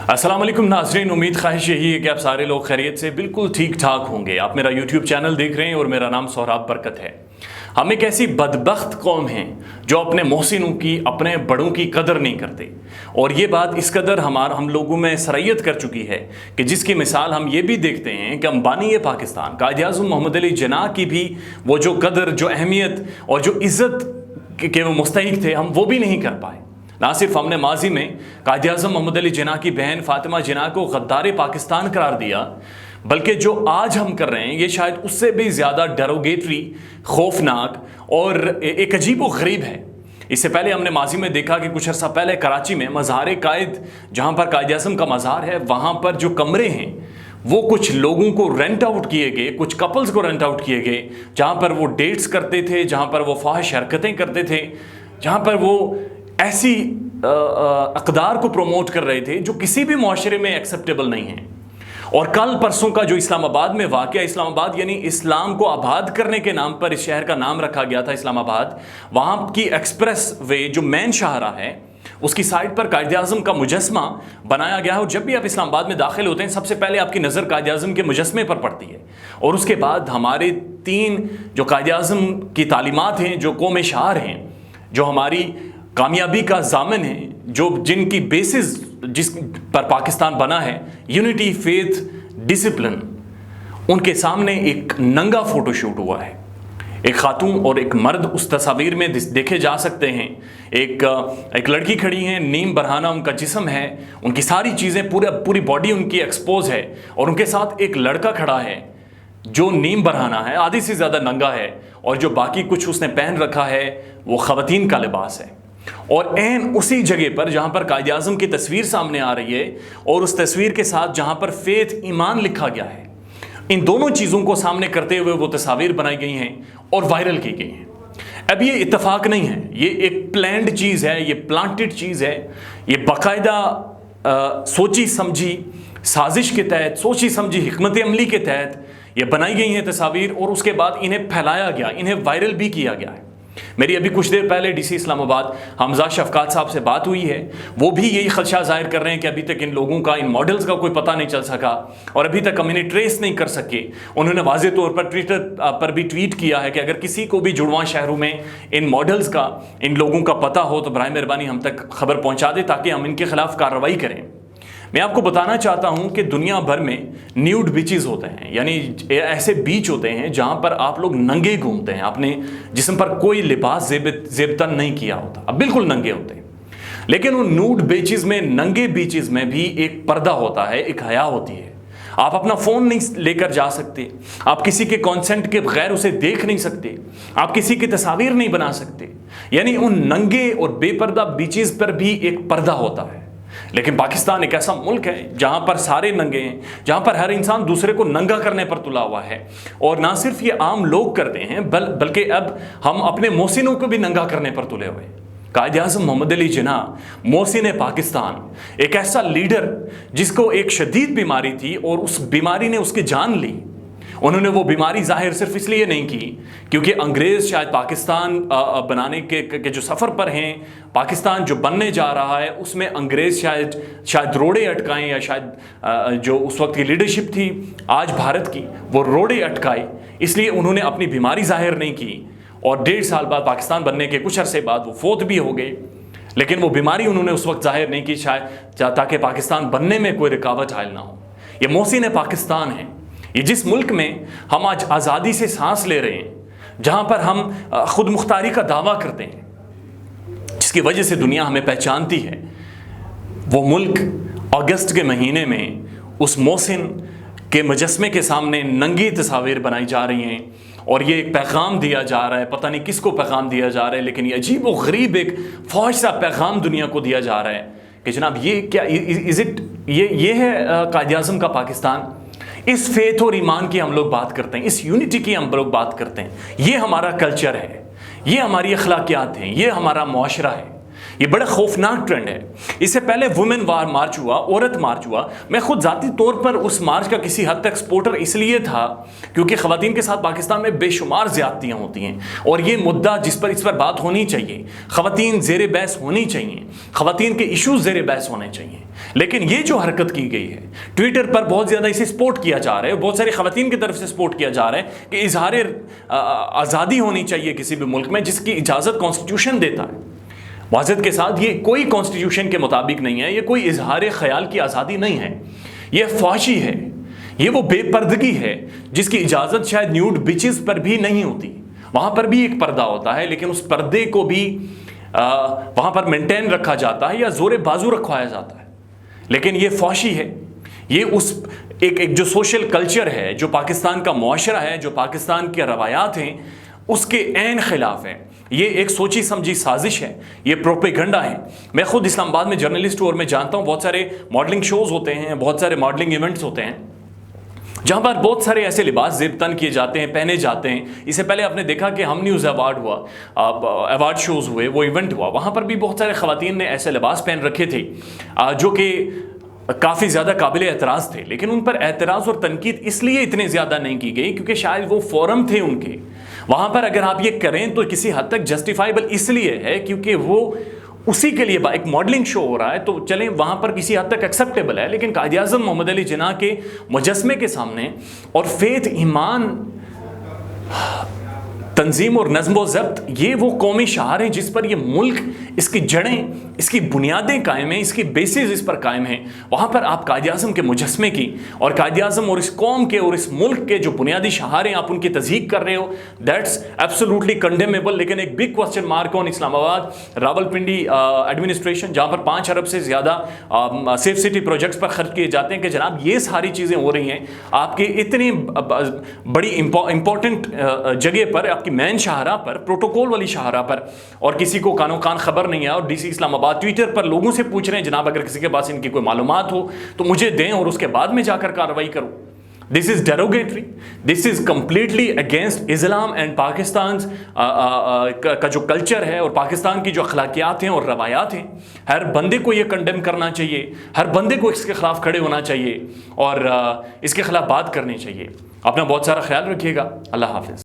अस्सलाम वालेकुम नाज़रीन, उम्मीद ख्वाहिश यही है कि आप सारे लोग खैरियत से बिल्कुल ठीक ठाक होंगे। आप मेरा यूट्यूब चैनल देख रहे हैं और मेरा नाम सोहराब बरकत है। हम एक ऐसी बदबख्त कौम हैं जो अपने मोहसिनों की, अपने बड़ों की कदर नहीं करते, और ये बात इस कदर हम लोगों में सरयत कर चुकी है कि जिसकी मिसाल हम ये भी देखते हैं कि अंबानी पाकिस्तान कायद-ए-आज़म मोहम्मद अली जिन्ना की भी वो जो कदर, जो अहमियत और जो इज़्ज़त के वो मुस्तहिक थे, हम वो भी नहीं कर पाए। ना सिर्फ हमने माजी में कायद-ए-आज़म मोहम्मद अली जिन्ना की बहन फ़ातिमा जिन्ना को गद्दार पाकिस्तान करार दिया, बल्कि जो आज हम कर रहे हैं ये शायद उससे भी ज़्यादा डेरोगेटरी, खौफनाक और एक अजीब व गरीब है। इससे पहले हमने माजी में देखा कि कुछ अर्सा पहले कराची में मज़ार कायद, जहाँ पर कायद-ए-आज़म का मज़ार है, वहाँ पर जो कमरे हैं वो कुछ लोगों को रेंट आउट किए गए, कुछ कपल्स को रेंट आउट किए गए, जहाँ पर वो डेट्स करते थे, जहाँ पर वो फाहिश हरकतें करते थे, जहाँ पर वो ऐसी अक़दार को प्रमोट कर रहे थे जो किसी भी मुआशरे में एक्सेप्टेबल नहीं है। और कल परसों का जो इस्लामाबाद में वाक़या, इस्लामाबाद यानी इस्लाम को आबाद करने के नाम पर इस शहर का नाम रखा गया था इस्लामाबाद, वहाँ की एक्सप्रेस वे जो मेन शाहरा है उसकी साइड पर कायद-ए-आज़म का मुजस्मा बनाया गया है। और जब भी आप इस्लामाबाद में दाखिल होते हैं सबसे पहले आपकी नज़र कायद-ए-आज़म के मुजस्मे पर पड़ती है, और उसके बाद हमारे 3 जो कायद-ए-आज़म की तालीमात हैं, जो कौम शार हैं, जो हमारी कामयाबी का ज़ामिन है, जो जिनकी बेसिस जिस पर पाकिस्तान बना है, यूनिटी, फेथ, डिसिप्लिन, उनके सामने एक नंगा फ़ोटोशूट हुआ है। एक खातून और एक मर्द उस तस्वीर में देखे जा सकते हैं। एक लड़की खड़ी है, नीम बरहाना उनका जिस्म है, उनकी सारी चीज़ें, पूरी बॉडी उनकी एक्सपोज है, और उनके साथ एक लड़का खड़ा है जो नीम बरहाना है, आधी से ज़्यादा नंगा है, और जो बाकी कुछ उसने पहन रखा है वो ख़वातीन का लिबास है। और ऐन उसी जगह पर जहाँ पर कायद-ए-आज़म की तस्वीर सामने आ रही है और उस तस्वीर के साथ जहाँ पर फेथ, ईमान लिखा गया है, इन दोनों चीज़ों को सामने करते हुए वो तस्वीर बनाई गई हैं और वायरल की गई हैं। अब ये इत्तेफाक नहीं है, ये एक प्लान्ड चीज़ है, ये प्लांटेड चीज़ है, ये बाकायदा सोची समझी साजिश के तहत, सोची समझी हिकमत अमली के तहत ये बनाई गई हैं तस्वीर, और उसके बाद इन्हें फैलाया गया, इन्हें वायरल भी किया गया है। मेरी अभी कुछ देर पहले डीसी इस्लामाबाद हमजा शफकात साहब से बात हुई है, वो भी यही खदशा जाहिर कर रहे हैं कि अभी तक इन लोगों का, इन मॉडल्स का कोई पता नहीं चल सका और अभी तक हम इन्हें ट्रेस नहीं कर सके। उन्होंने वाज़ेह तौर पर ट्विटर पर भी ट्वीट किया है कि अगर किसी को भी जुड़वां शहरों में इन मॉडल्स का, इन लोगों का पता हो तो बराए मेहरबानी हम तक खबर पहुँचा दे ताकि हम इनके खिलाफ कार्रवाई करें। मैं आपको बताना चाहता हूं कि दुनिया भर में न्यूड बीचेस होते हैं, यानी ऐसे बीच होते हैं जहां पर आप लोग नंगे घूमते हैं, अपने जिस्म पर कोई लिबास ज़ेबतन नहीं किया होता, अब बिल्कुल नंगे होते हैं। लेकिन उन न्यूड बीचेस में, नंगे बीचेस में भी एक पर्दा होता है, एक हया होती है। आप अपना फ़ोन नहीं लेकर जा सकते, आप किसी के कॉन्सेंट के बगैर उसे देख नहीं सकते, आप किसी की तस्वीर नहीं बना सकते, यानी उन नंगे और बेपर्दा बीचेस पर भी एक पर्दा होता है। लेकिन पाकिस्तान एक ऐसा मुल्क है जहाँ पर सारे नंगे हैं, जहाँ पर हर इंसान दूसरे को नंगा करने पर तुला हुआ है, और ना सिर्फ ये आम लोग करते हैं बल्कि अब हम अपने मोहसिनों को भी नंगा करने पर तुले हुए हैं। कायद-ए-आज़म मोहम्मद अली जिन्ना, मोहसिन पाकिस्तान, एक ऐसा लीडर जिसको एक शदीद बीमारी थी और उस बीमारी ने उसकी जान ली। उन्होंने वो बीमारी जाहिर सिर्फ इसलिए नहीं की क्योंकि अंग्रेज़ शायद पाकिस्तान बनाने के जो सफ़र पर हैं, पाकिस्तान जो बनने जा रहा है उसमें अंग्रेज़ शायद रोड़े अटकाएं, या शायद जो उस वक्त की लीडरशिप थी आज भारत की, वो रोड़े अटकाए, इसलिए उन्होंने अपनी बीमारी जाहिर नहीं की, और 1.5 साल बाद पाकिस्तान बनने के कुछ अरसे बाद वो फोत भी हो गए। लेकिन वो बीमारी उन्होंने उस वक्त जाहिर नहीं की, शायद ताकि पाकिस्तान बनने में कोई रुकावट हायल ना हो। ये मोहसिन पाकिस्तान है, ये जिस मुल्क में हम आज आज़ादी से सांस ले रहे हैं, जहाँ पर हम खुद मुख्तारी का दावा करते हैं, जिसकी वजह से दुनिया हमें पहचानती है, वो मुल्क अगस्त के महीने में उस मोहसिन के मुजस्मे के सामने नंगी तस्वीर बनाई जा रही हैं, और ये एक पैगाम दिया जा रहा है, पता नहीं किसको पैगाम दिया जा रहा है, लेकिन ये अजीब व गरीब एक फौज सा पैगाम दुनिया को दिया जा रहा है कि जनाब ये क्या, ये है कायद-ए-आज़म का पाकिस्तान। इस फेथ और ईमान की हम लोग बात करते हैं, इस यूनिटी की हम लोग बात करते हैं, ये हमारा कल्चर है, ये हमारी अखलाकियात हैं, ये हमारा मुआशरा है। ये बड़ा खौफनाक ट्रेंड है। इससे पहले वुमेन वार मार्च हुआ, औरत मार्च हुआ। मैं खुद ज़ाती तौर पर उस मार्च का किसी हद तक सपोर्टर इसलिए था क्योंकि ख़वातीन के साथ पाकिस्तान में बेशुमार ज़्यादतियाँ होती हैं, और ये मुद्दा इस पर बात होनी चाहिए। ख़वातीन ज़ेर बहस होनी चाहिए, ख़वातीन के इशूज़ ज़ेर बहस होने चाहिए। لیکن یہ جو حرکت کی گئی ہے ٹویٹر پر بہت زیادہ اسے سپورٹ کیا جا رہا ہے، بہت ساری خواتین کی طرف سے سپورٹ کیا جا رہا ہے کہ اظہار آزادی ہونی چاہیے کسی بھی ملک میں جس کی اجازت کانسٹیٹیوشن دیتا ہے۔ معذرت کے ساتھ یہ کوئی کانسٹیٹیوشن کے مطابق نہیں ہے، یہ کوئی اظہار خیال کی آزادی نہیں ہے، یہ فحاشی ہے، یہ وہ بے پردگی ہے جس کی اجازت شاید نیوڈ بیچز پر بھی نہیں ہوتی۔ وہاں پر بھی ایک پردہ ہوتا ہے لیکن اس پردے کو بھی وہاں پر مینٹین رکھا جاتا ہے یا زور بازو رکھوایا جاتا ہے، لیکن یہ فحاشی ہے، یہ اس ایک جو سوشل کلچر ہے، جو پاکستان کا معاشرہ ہے، جو پاکستان کے روایات ہیں، اس کے عین خلاف ہے۔ یہ ایک سوچی سمجھی سازش ہے، یہ پروپیگنڈا ہے۔ میں خود اسلام آباد میں جرنلسٹ ہوں اور میں جانتا ہوں بہت سارے ماڈلنگ شوز ہوتے ہیں، بہت سارے ماڈلنگ ایونٹس ہوتے ہیں جہاں پر بہت سارے ایسے لباس زیب تن کیے جاتے ہیں، پہنے جاتے ہیں۔ اس سے پہلے آپ نے دیکھا کہ ہم نیوز ایوارڈ ہوا، ایوارڈ شوز ہوئے، وہ ایونٹ ہوا، وہاں پر بھی بہت سارے خواتین نے ایسے لباس پہن رکھے تھے جو کہ کافی زیادہ قابل اعتراض تھے، لیکن ان پر اعتراض اور تنقید اس لیے اتنے زیادہ نہیں کی گئی کیونکہ شاید وہ فورم تھے ان کے، وہاں پر اگر آپ یہ کریں تو کسی حد تک جسٹیفائیبل اس لیے ہے کیونکہ وہ اسی کے لیے ایک ماڈلنگ شو ہو رہا ہے، تو چلیں وہاں پر کسی حد تک ایکسیپٹیبل ہے۔ لیکن قائد اعظم محمد علی جناح کے مجسمے کے سامنے اور فیتھ، ایمان، تنظیم اور نظم و ضبط، یہ وہ قومی شعار ہیں جس پر یہ ملک، اس کی جڑیں، اس کی بنیادیں قائم ہیں، اس کی بیسز اس پر قائم ہیں، وہاں پر آپ قائد اعظم کے مجسمے کی اور قائد اعظم اور اس قوم کے اور اس ملک کے جو بنیادی شعار ہیں آپ ان کی تضحیق کر رہے ہو، دیٹس ایبسولوٹلی کنڈیمیبل۔ لیکن ایک بگ کوسچن مارک آن اسلام آباد راولپنڈی ایڈمنسٹریشن، جہاں پر 5 ارب سے زیادہ سیف سٹی پروجیکٹس پر خرچ کیے جاتے ہیں، کہ جناب یہ ساری چیزیں ہو رہی ہیں آپ کے اتنی بڑی امپورٹنٹ جگہ پر، آپ کی مین شاہراہ پر، پروٹوکول والی شاہراہ پر، اور کسی کو کانوں کان خبر نہیں ہے، اور ڈی سی اسلام آباد ٹویٹر پر لوگوں سے پوچھ رہے ہیں جناب اگر کسی کے پاس ان کی کوئی معلومات ہو تو مجھے دیں اور اس کے بعد میں جا کر کارروائی کروں۔ This is derogatory, this is completely against Islam and Pakistan کا جو کلچر ہے اور پاکستان کی جو اخلاقیات ہیں اور روایات ہیں۔ ہر بندے کو یہ کنڈیم کرنا چاہیے، ہر بندے کو اس کے خلاف کھڑے ہونا چاہیے اور اس کے خلاف بات کرنی چاہیے۔ اپنا بہت سارا خیال رکھیے گا، اللہ حافظ۔